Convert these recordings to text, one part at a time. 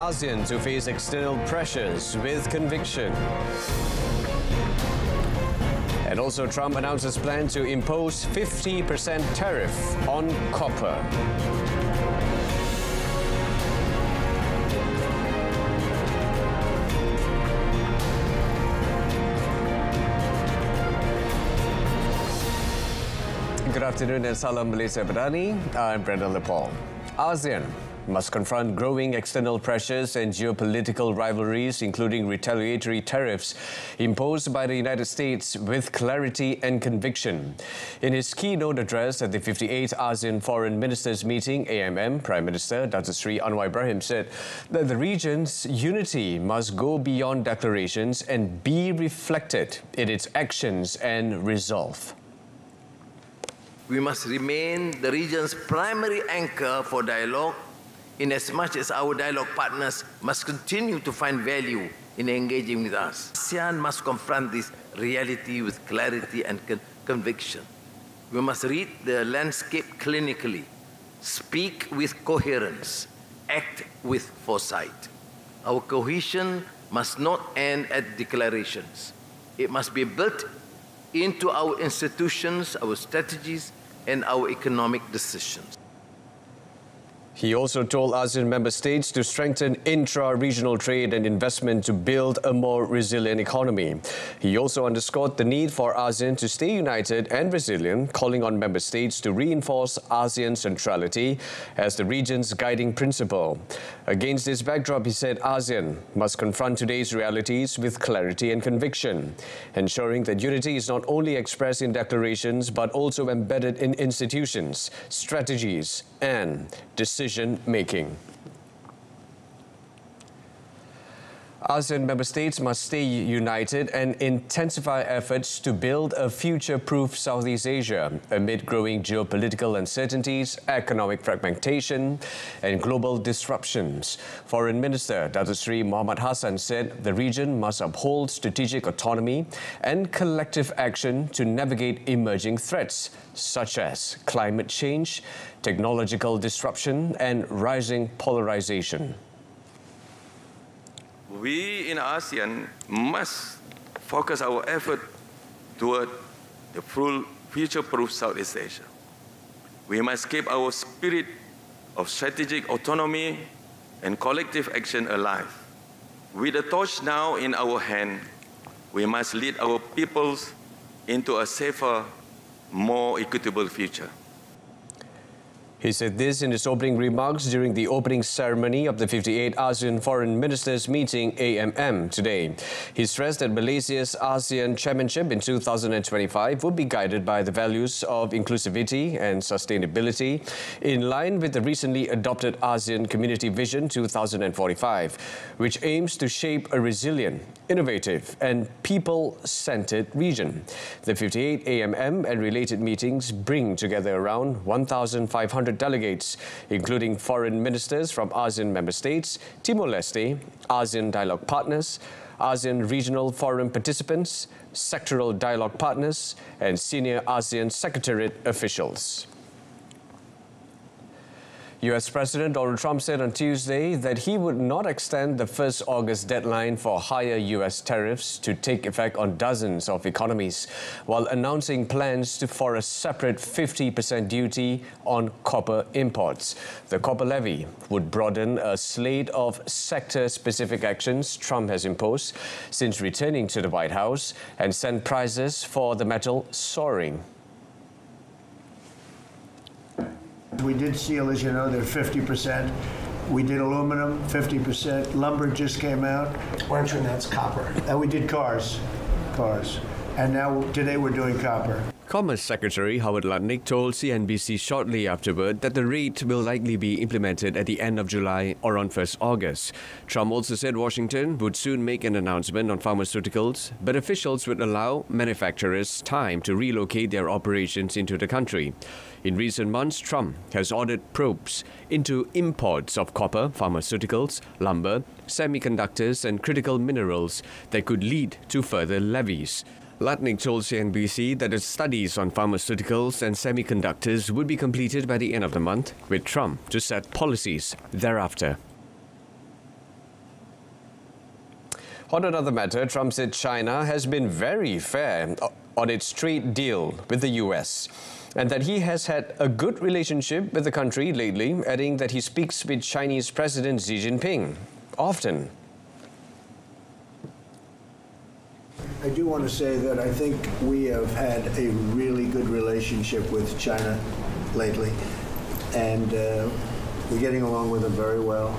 ASEAN to face external pressures with conviction. And also, Trump announces plan to impose 50% tariff on copper. Good afternoon and salam Malaysia MADANI. I'm Brendan Lepal. ASEAN must confront growing external pressures and geopolitical rivalries, including retaliatory tariffs imposed by the United States, with clarity and conviction. In his keynote address at the 58th ASEAN Foreign Ministers Meeting, AMM, Prime Minister Dr. Sri Anwar Ibrahim said that the region's unity must go beyond declarations and be reflected in its actions and resolve. We must remain the region's primary anchor for dialogue, in as much as our dialogue partners must continue to find value in engaging with us. ASEAN must confront this reality with clarity and conviction. We must read the landscape clinically, speak with coherence, act with foresight. Our cohesion must not end at declarations. It must be built into our institutions, our strategies, and our economic decisions. He also told ASEAN member states to strengthen intra-regional trade and investment to build a more resilient economy. He also underscored the need for ASEAN to stay united and resilient, calling on member states to reinforce ASEAN centrality as the region's guiding principle. Against this backdrop, he said ASEAN must confront today's realities with clarity and conviction, ensuring that unity is not only expressed in declarations but also embedded in institutions, strategies, and decision-making. ASEAN member states must stay united and intensify efforts to build a future-proof Southeast Asia amid growing geopolitical uncertainties, economic fragmentation, and global disruptions. Foreign Minister Dr. Sri Mohamad Hassan said the region must uphold strategic autonomy and collective action to navigate emerging threats such as climate change, technological disruption, and rising polarization. We in ASEAN must focus our effort toward the full future-proof Southeast Asia. We must keep our spirit of strategic autonomy and collective action alive. With the torch now in our hand, we must lead our peoples into a safer, more equitable future. He said this in his opening remarks during the opening ceremony of the 58th ASEAN Foreign Ministers Meeting, AMM, today. He stressed that Malaysia's ASEAN Chairmanship in 2025 would be guided by the values of inclusivity and sustainability, in line with the recently adopted ASEAN Community Vision 2045, which aims to shape a resilient, innovative and people-centered region. The 58 AMM and related meetings bring together around 1,500 delegates, including foreign ministers from ASEAN member states, Timor-Leste, ASEAN dialogue partners, ASEAN regional forum participants, sectoral dialogue partners, and senior ASEAN Secretariat officials. US President Donald Trump said on Tuesday that he would not extend the 1st August deadline for higher US tariffs to take effect on dozens of economies, while announcing plans for a separate 50% duty on copper imports. The copper levy would broaden a slate of sector-specific actions Trump has imposed since returning to the White House and send prices for the metal soaring. We did steel, as you know, they're 50%. We did aluminum, 50%. Lumber just came out. Why don't you announce copper? And we did cars. And now, today we're doing copper. Commerce Secretary Howard Lutnick told CNBC shortly afterward that the rate will likely be implemented at the end of July or on 1st August. Trump also said Washington would soon make an announcement on pharmaceuticals, but officials would allow manufacturers time to relocate their operations into the country. In recent months, Trump has ordered probes into imports of copper, pharmaceuticals, lumber, semiconductors and critical minerals that could lead to further levies. Lutnick told CNBC that the studies on pharmaceuticals and semiconductors would be completed by the end of the month, with Trump to set policies thereafter. On another matter, Trump said China has been very fair on its trade deal with the US and that he has had a good relationship with the country lately, adding that he speaks with Chinese President Xi Jinping often. I do want to say that I think we have had a really good relationship with China lately, and we're getting along with them very well.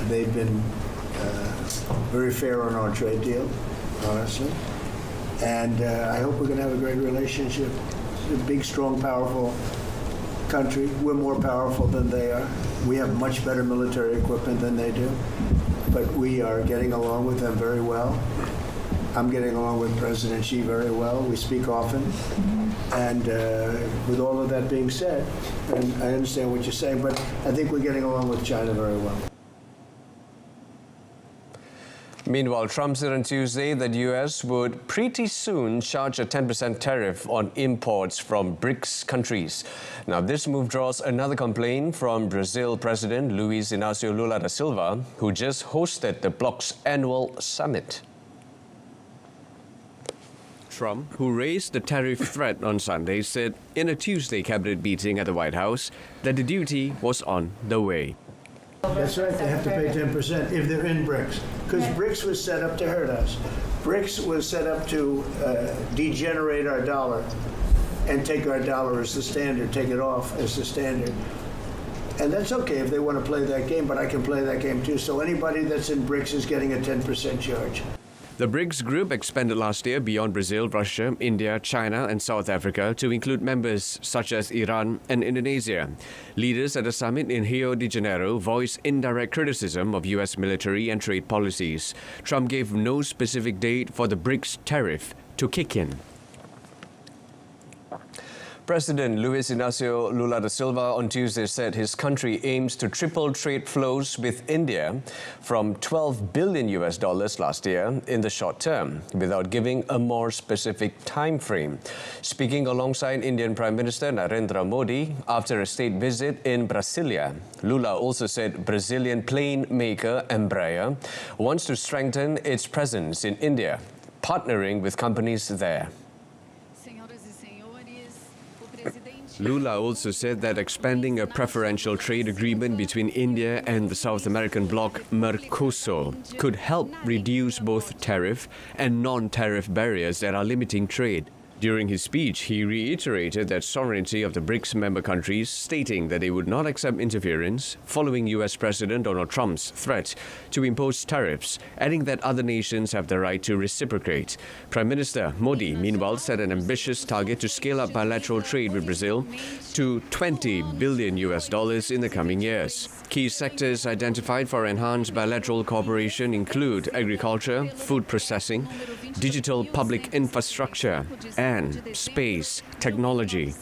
They've been very fair on our trade deal, honestly, and I hope we're going to have a great relationship. It's a big, strong, powerful country. We're more powerful than they are. We have much better military equipment than they do, but we are getting along with them very well. I'm getting along with President Xi very well. We speak often. And with all of that being said, and I understand what you're saying, but I think we're getting along with China very well. Meanwhile, Trump said on Tuesday that the US would pretty soon charge a 10% tariff on imports from BRICS countries. Now, this move draws another complaint from Brazil President Luiz Inácio Lula da Silva, who just hosted the bloc's annual summit. Trump, who raised the tariff threat on Sunday, said in a Tuesday cabinet meeting at the White House that the duty was on the way. That's right, they have to pay 10% if they're in BRICS, because BRICS was set up to hurt us. BRICS was set up to degenerate our dollar and take our dollar as the standard, take it off as the standard. And that's okay if they want to play that game, but I can play that game too. So anybody that's in BRICS is getting a 10% charge. The BRICS group expanded last year beyond Brazil, Russia, India, China and South Africa to include members such as Iran and Indonesia. Leaders at the summit in Rio de Janeiro voiced indirect criticism of US military and trade policies. Trump gave no specific date for the BRICS tariff to kick in. President Luiz Inácio Lula da Silva on Tuesday said his country aims to triple trade flows with India from $12 billion last year in the short term, without giving a more specific time frame. Speaking alongside Indian Prime Minister Narendra Modi after a state visit in Brasilia, Lula also said Brazilian plane maker Embraer wants to strengthen its presence in India, partnering with companies there. Lula also said that expanding a preferential trade agreement between India and the South American bloc Mercosur could help reduce both tariff and non-tariff barriers that are limiting trade. During his speech, he reiterated that sovereignty of the BRICS member countries, stating that they would not accept interference following US President Donald Trump's threat to impose tariffs, adding that other nations have the right to reciprocate. Prime Minister Modi, meanwhile, set an ambitious target to scale up bilateral trade with Brazil to $20 billion in the coming years. Key sectors identified for enhanced bilateral cooperation include agriculture, food processing, digital public infrastructure, and space technology.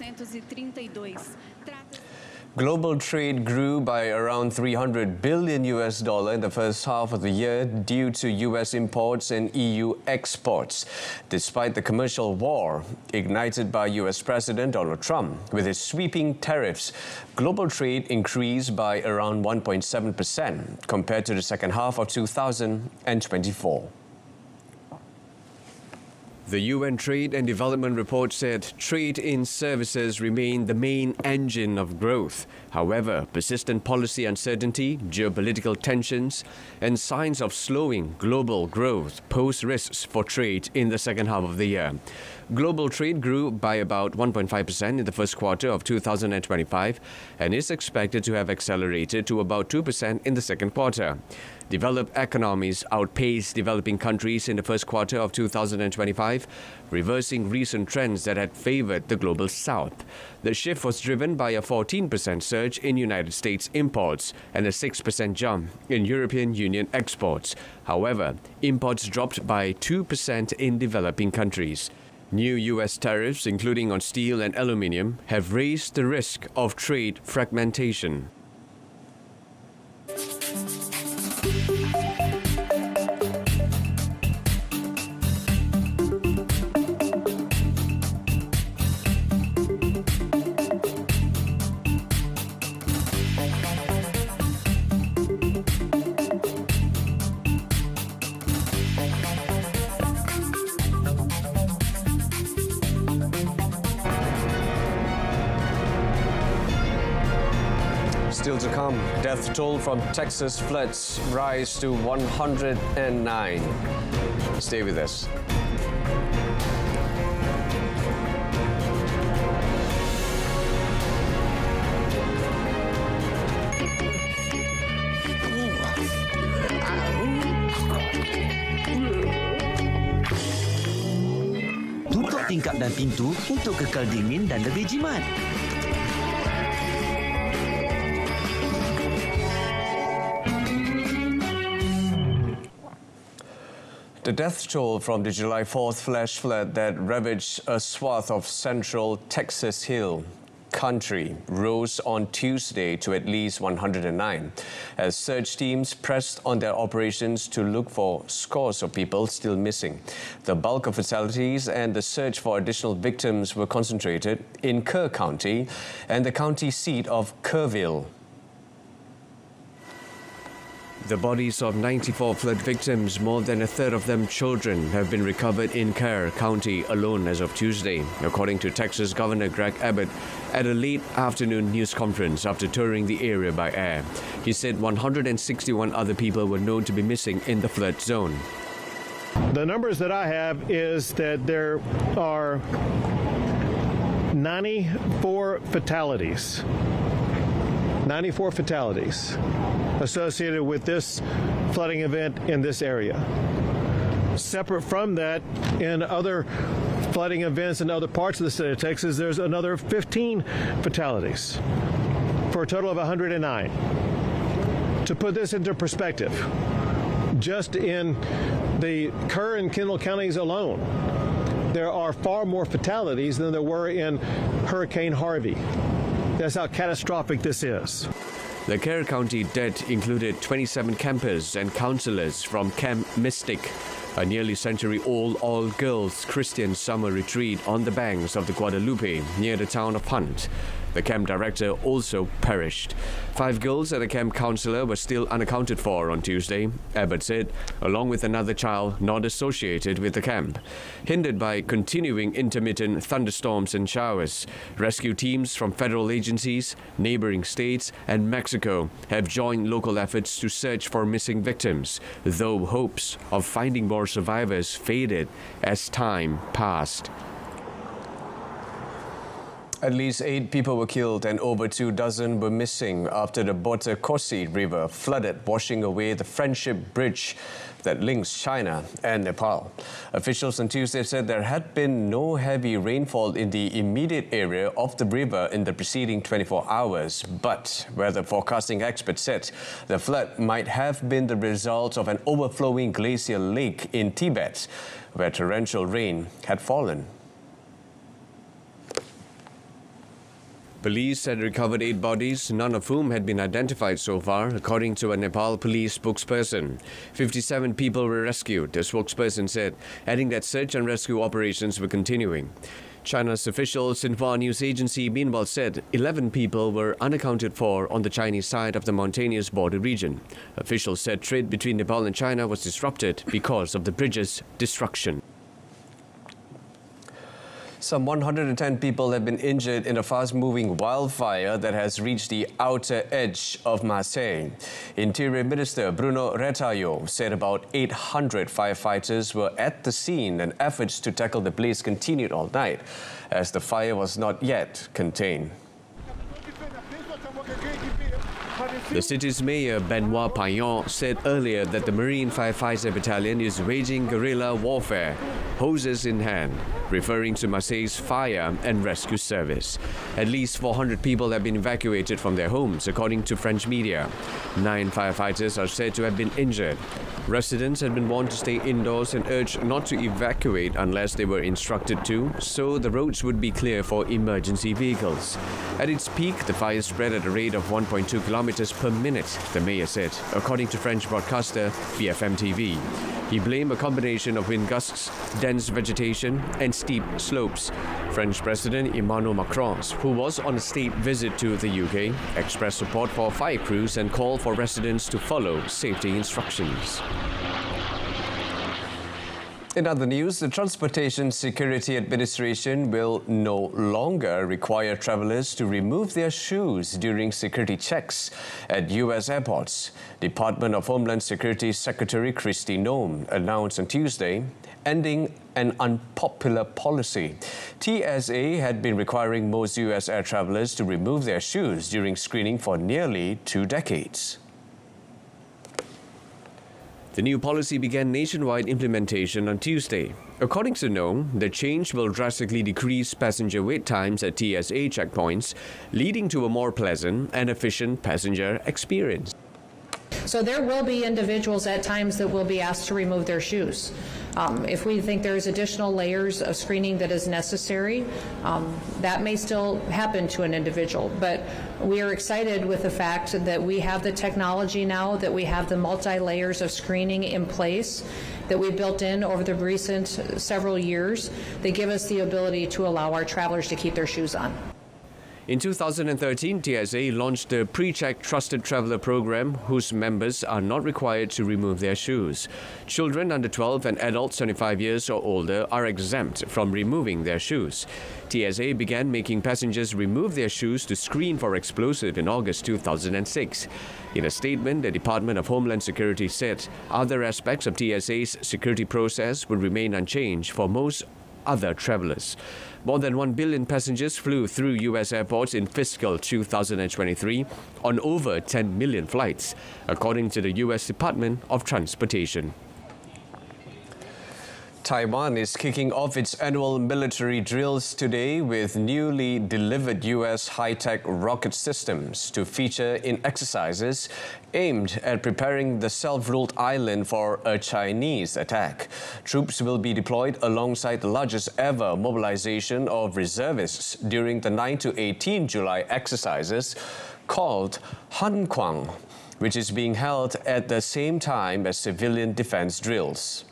Global trade grew by around $300 billion in the first half of the year due to US imports and EU exports, despite the commercial war ignited by US President Donald Trump. With his sweeping tariffs, global trade increased by around 1.7% compared to the second half of 2024. The UN Trade and Development Report said trade in services remain the main engine of growth. However, persistent policy uncertainty, geopolitical tensions, and signs of slowing global growth pose risks for trade in the second half of the year. Global trade grew by about 1.5% in the first quarter of 2025 and is expected to have accelerated to about 2% in the second quarter. Developed economies outpaced developing countries in the first quarter of 2025, reversing recent trends that had favored the global south. The shift was driven by a 14% surge in United States imports and a 6% jump in European Union exports. However, imports dropped by 2% in developing countries. New US tariffs, including on steel and aluminium, have raised the risk of trade fragmentation. still to come. Death toll from Texas floods rise to 109. Stay with us. Tutup tingkap dan pintu untuk kekal dingin dan lebih jimat. The death toll from the July 4th flash flood that ravaged a swath of central Texas Hill country rose on Tuesday to at least 109 as search teams pressed on their operations to look for scores of people still missing. The bulk of fatalities and the search for additional victims were concentrated in Kerr County and the county seat of Kerrville. The bodies of 94 flood victims, more than a third of them children, have been recovered in Kerr County alone as of Tuesday, according to Texas Governor Greg Abbott at a late afternoon news conference after touring the area by air. He said 161 other people were known to be missing in the flood zone. The numbers that I have is that there are 94 fatalities. 94 fatalities associated with this flooding event in this area. Separate from that, in other flooding events in other parts of the state of Texas, there's another 15 fatalities for a total of 109. To put this into perspective, just in the Kerr and Kendall counties alone, there are far more fatalities than there were in Hurricane Harvey. That's how catastrophic this is. The Kerr County dead included 27 campers and counselors from Camp Mystic, a nearly century-old all-girls Christian summer retreat on the banks of the Guadalupe near the town of Hunt. The camp director also perished. 5 girls and a camp counselor were still unaccounted for on Tuesday, Abbott said, along with another child not associated with the camp. Hindered by continuing intermittent thunderstorms and showers, rescue teams from federal agencies, neighboring states and Mexico have joined local efforts to search for missing victims, though hopes of finding more survivors faded as time passed. At least 8 people were killed and over 2 dozen were missing after the Botakosi River flooded, washing away the Friendship Bridge that links China and Nepal. Officials on Tuesday said there had been no heavy rainfall in the immediate area of the river in the preceding 24 hours, but weather forecasting experts said the flood might have been the result of an overflowing glacial lake in Tibet, where torrential rain had fallen. Police had recovered 8 bodies, none of whom had been identified so far, according to a Nepal police spokesperson. 57 people were rescued, the spokesperson said, adding that search and rescue operations were continuing. China's official Xinhua news agency meanwhile said 11 people were unaccounted for on the Chinese side of the mountainous border region. Officials said trade between Nepal and China was disrupted because of the bridge's destruction. Some 110 people have been injured in a fast-moving wildfire that has reached the outer edge of Marseille. Interior Minister Bruno Retailleau said about 800 firefighters were at the scene and efforts to tackle the blaze continued all night as the fire was not yet contained. The city's mayor, Benoit Payan, said earlier that the Marine Firefighter Battalion is waging guerrilla warfare, hoses in hand, referring to Marseille's fire and rescue service. At least 400 people have been evacuated from their homes, according to French media. 9 firefighters are said to have been injured. Residents had been warned to stay indoors and urged not to evacuate unless they were instructed to, so the roads would be clear for emergency vehicles. At its peak, the fire spread at a rate of 1.2 kilometers per minute, the mayor said, according to French broadcaster BFM TV. He blamed a combination of wind gusts, dense vegetation and steep slopes. French President Emmanuel Macron, who was on a state visit to the UK, expressed support for fire crews and called for residents to follow safety instructions. In other news, the Transportation Security Administration will no longer require travellers to remove their shoes during security checks at U.S. airports. Department of Homeland Security Secretary Kristi Noem announced on Tuesday, ending an unpopular policy. TSA had been requiring most U.S. air travellers to remove their shoes during screening for nearly 2 decades. The new policy began nationwide implementation on Tuesday. According to Noem, the change will drastically decrease passenger wait times at TSA checkpoints, leading to a more pleasant and efficient passenger experience. So there will be individuals at times that will be asked to remove their shoes. If we think there's additional layers of screening that is necessary, that may still happen to an individual. But we are excited with the fact that we have the technology now, that we have the multi-layers of screening in place that we've built in over the recent several years that give us the ability to allow our travelers to keep their shoes on. In 2013, TSA launched the Pre-Check Trusted Traveller program, whose members are not required to remove their shoes. Children under 12 and adults 75 years or older are exempt from removing their shoes. TSA began making passengers remove their shoes to screen for explosive in August 2006. In a statement, the Department of Homeland Security said other aspects of TSA's security process would remain unchanged for most other travellers. More than 1 billion passengers flew through U.S. airports in fiscal 2023 on over 10 million flights, according to the U.S. Department of Transportation. Taiwan is kicking off its annual military drills today with newly delivered U.S. high-tech rocket systems to feature in exercises aimed at preparing the self-ruled island for a Chinese attack. Troops will be deployed alongside the largest ever mobilization of reservists during the 9 to 18 July exercises called Han Kwang, which is being held at the same time as civilian defense drills.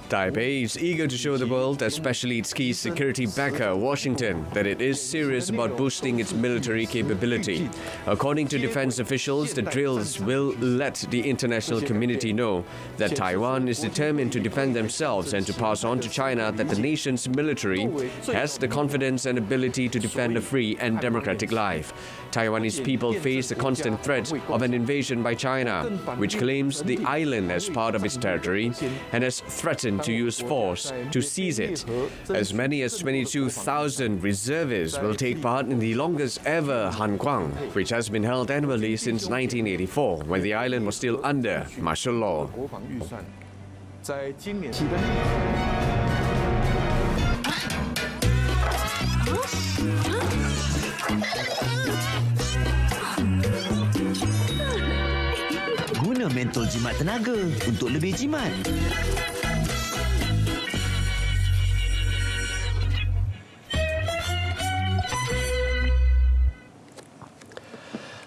Taipei is eager to show the world, especially its key security backer, Washington, that it is serious about boosting its military capability. According to defense officials, the drills will let the international community know that Taiwan is determined to defend themselves and to pass on to China that the nation's military has the confidence and ability to defend a free and democratic life. Taiwanese people face the constant threat of an invasion by China, which claims the island as part of its territory and has threatened to use force to seize it. As many as 22,000 reservists will take part in the longest ever Han Kwang, which has been held annually since 1984, when the island was still under martial law. Guna mentol jimat tenaga untuk lebih jimat.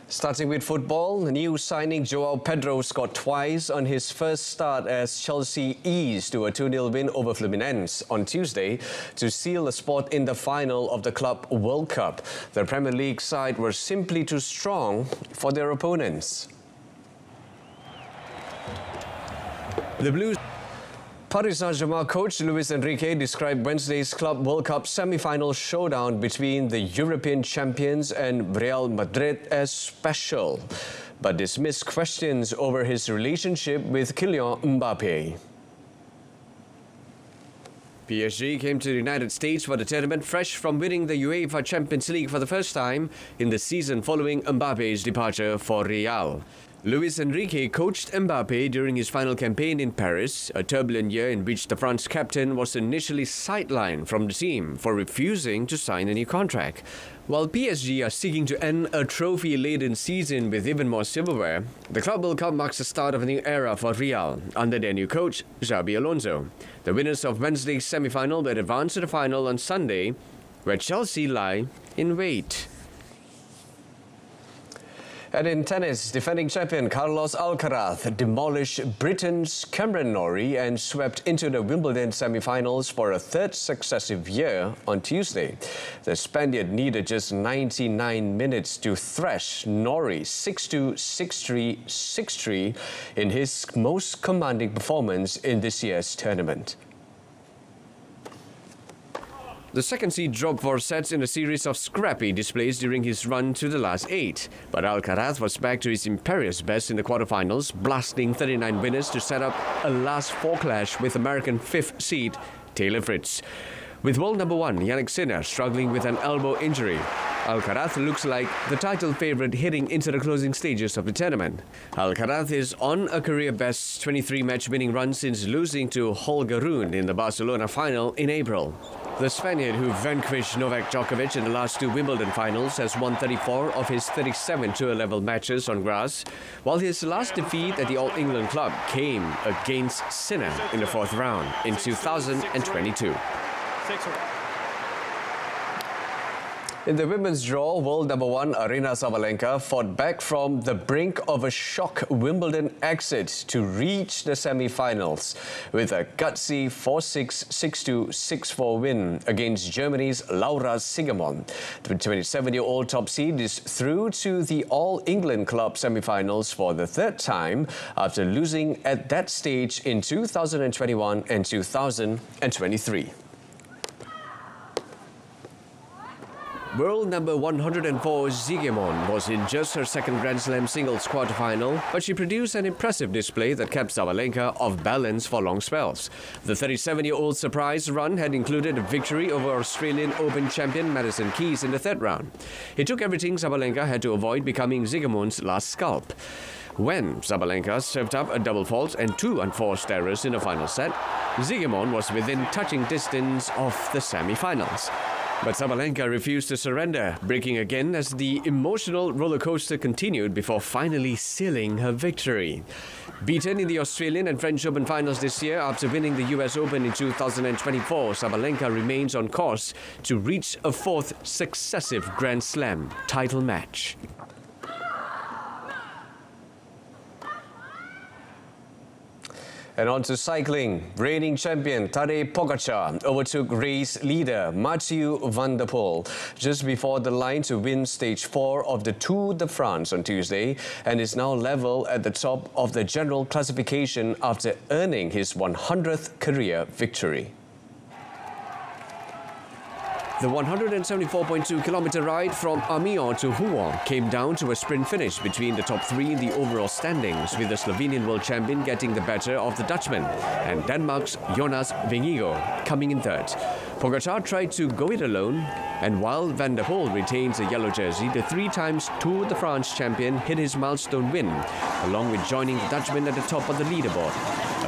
Starting with football, the new signing Joao Pedro scored twice on his first start as Chelsea eased to a 2-0 win over Fluminense on Tuesday to seal a spot in the final of the Club World Cup. The Premier League side were simply too strong for their opponents. The Blues. Paris Saint-Germain coach Luis Enrique described Wednesday's Club World Cup semi-final showdown between the European champions and Real Madrid as special, but dismissed questions over his relationship with Kylian Mbappe. PSG came to the United States for the tournament fresh from winning the UEFA Champions League for the first time in the season following Mbappe's departure for Real. Luis Enrique coached Mbappe during his final campaign in Paris, a turbulent year in which the France captain was initially sidelined from the team for refusing to sign a new contract. While PSG are seeking to end a trophy-laden season with even more silverware, the Club World Cup marks the start of a new era for Real under their new coach, Xabi Alonso. The winners of Wednesday's semi-final will advance to the final on Sunday, where Chelsea lie in wait. And in tennis, defending champion Carlos Alcaraz demolished Britain's Cameron Norrie and swept into the Wimbledon semi-finals for a third successive year on Tuesday. The Spaniard needed just 99 minutes to thrash Norrie 6-2, 6-3, 6-3 in his most commanding performance in this year's tournament. The second seed dropped 4 sets in a series of scrappy displays during his run to the last 8. But Alcaraz was back to his imperious best in the quarterfinals, blasting 39 winners to set up a last 4 clash with American 5th seed Taylor Fritz. With world number 1 Jannik Sinner struggling with an elbow injury, Alcaraz looks like the title favourite heading into the closing stages of the tournament. Alcaraz is on a career-best 23-match winning run since losing to Holger Rune in the Barcelona final in April. The Spaniard, who vanquished Novak Djokovic in the last 2 Wimbledon finals, has won 34 of his 37 tour-level matches on grass, while his last defeat at the All England club came against Sinner in the 4th round in 2022. In the women's draw, world number 1 Aryna Sabalenka fought back from the brink of a shock Wimbledon exit to reach the semi-finals with a gutsy 4-6, 6-2, 6-4 win against Germany's Laura Siegemund. The 27-year-old top seed is through to the All England Club semi-finals for the 3rd time after losing at that stage in 2021 and 2023. World number 104 Siegemund was in just her 2nd Grand Slam singles quarterfinal, but she produced an impressive display that kept Sabalenka off balance for long spells. The 37-year-old surprise run had included a victory over Australian Open champion Madison Keys in the 3rd round. It took everything Sabalenka had to avoid becoming Siegemund's last scalp. When Sabalenka served up a double fault and 2 unforced errors in the final set, Siegemund was within touching distance of the semi-finals. But Sabalenka refused to surrender, breaking again as the emotional rollercoaster continued before finally sealing her victory. Beaten in the Australian and French Open finals this year after winning the US Open in 2024, Sabalenka remains on course to reach a 4th successive Grand Slam title match. And on to cycling. Reigning champion Tadej Pogačar overtook race leader Mathieu van der Poel just before the line to win stage 4 of the Tour de France on Tuesday and is now level at the top of the general classification after earning his 100th career victory. The 174.2-kilometre ride from Amiens to Rouen came down to a sprint finish between the top 3 in the overall standings, with the Slovenian world champion getting the better of the Dutchman and Denmark's Jonas Vingegaard coming in 3rd. Pogačar tried to go it alone, and while Van der Poel retains a yellow jersey, the 3-times Tour de France champion hit his milestone win, along with joining the Dutchman at the top of the leaderboard.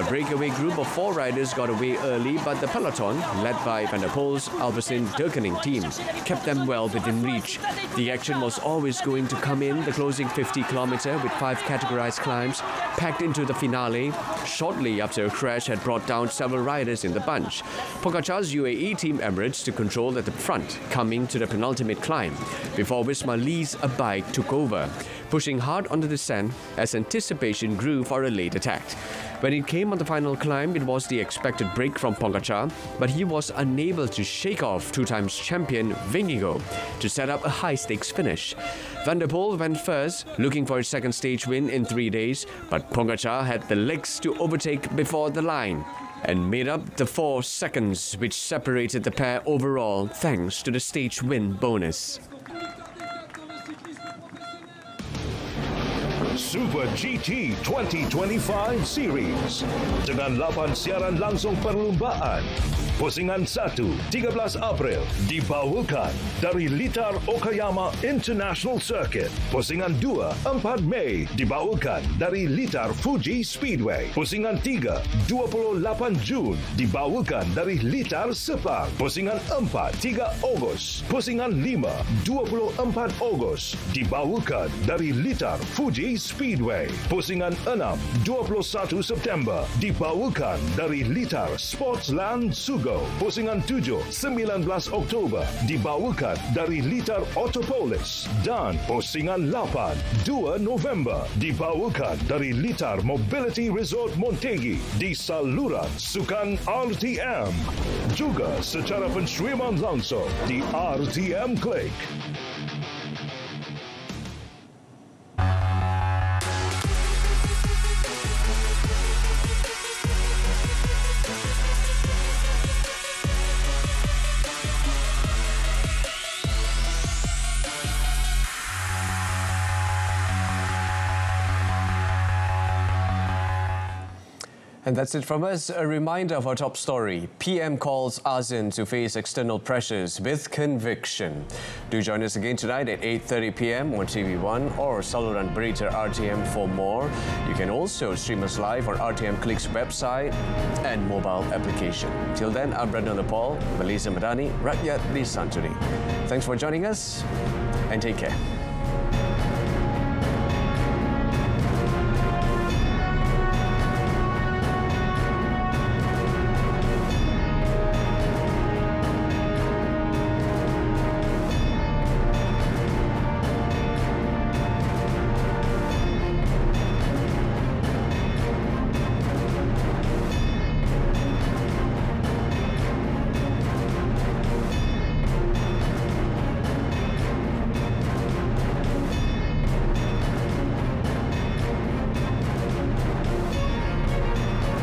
A breakaway group of 4 riders got away early, but the peloton, led by Van der Poel's Alpecin-Deurkening team, kept them well within reach. The action was always going to come in the closing 50-kilometre with 5 categorized climbs packed into the finale, shortly after a crash had brought down several riders in the bunch. Pogačar's UAE team Emirates took control at the front, coming to the penultimate climb, before Wisma Lee's a bike took over, pushing hard on the descent as anticipation grew for a late attack. When it came on the final climb, it was the expected break from Pogačar, but he was unable to shake off 2-times champion Vingegaard to set up a high-stakes finish. Van der Poel went first, looking for his 2nd stage win in 3 days, but Pogačar had the legs to overtake before the line and made up the 4 seconds which separated the pair overall thanks to the stage win bonus. Super GT 2025 Series dengan 8 siaran langsung perlumbaan. Pusingan 1, 13 April dibawakan dari Litar Okayama International Circuit. Pusingan 2, 4 Mei dibawakan dari Litar Fuji Speedway. Pusingan 3, 28 Jun dibawakan dari Litar Sepang. Pusingan 4, 3 Ogos. Pusingan 5, 24 Ogos dibawakan dari Litar Fuji Speedway. Speedway. Pusingan 6, 21 September dibawakan dari Litar Sportsland Sugo. Pusingan 7, 19 Oktober dibawakan dari Litar Autopolis. Dan pusingan 8, 2 November dibawakan dari Litar Mobility Resort Montegi di saluran Sukan RTM. Juga secara penstreaman langsung di RTM Click. And that's it from us. A reminder of our top story. PM calls ASEAN to face external pressures with conviction. Do join us again tonight at 8:30 p.m. on TV1 or saluran Berita RTM for more. You can also stream us live on RTM Click's website and mobile application. Till then, I'm Brendan Paul, Malaysia MADANI, Rakyat, Disantuni. Thanks for joining us and take care.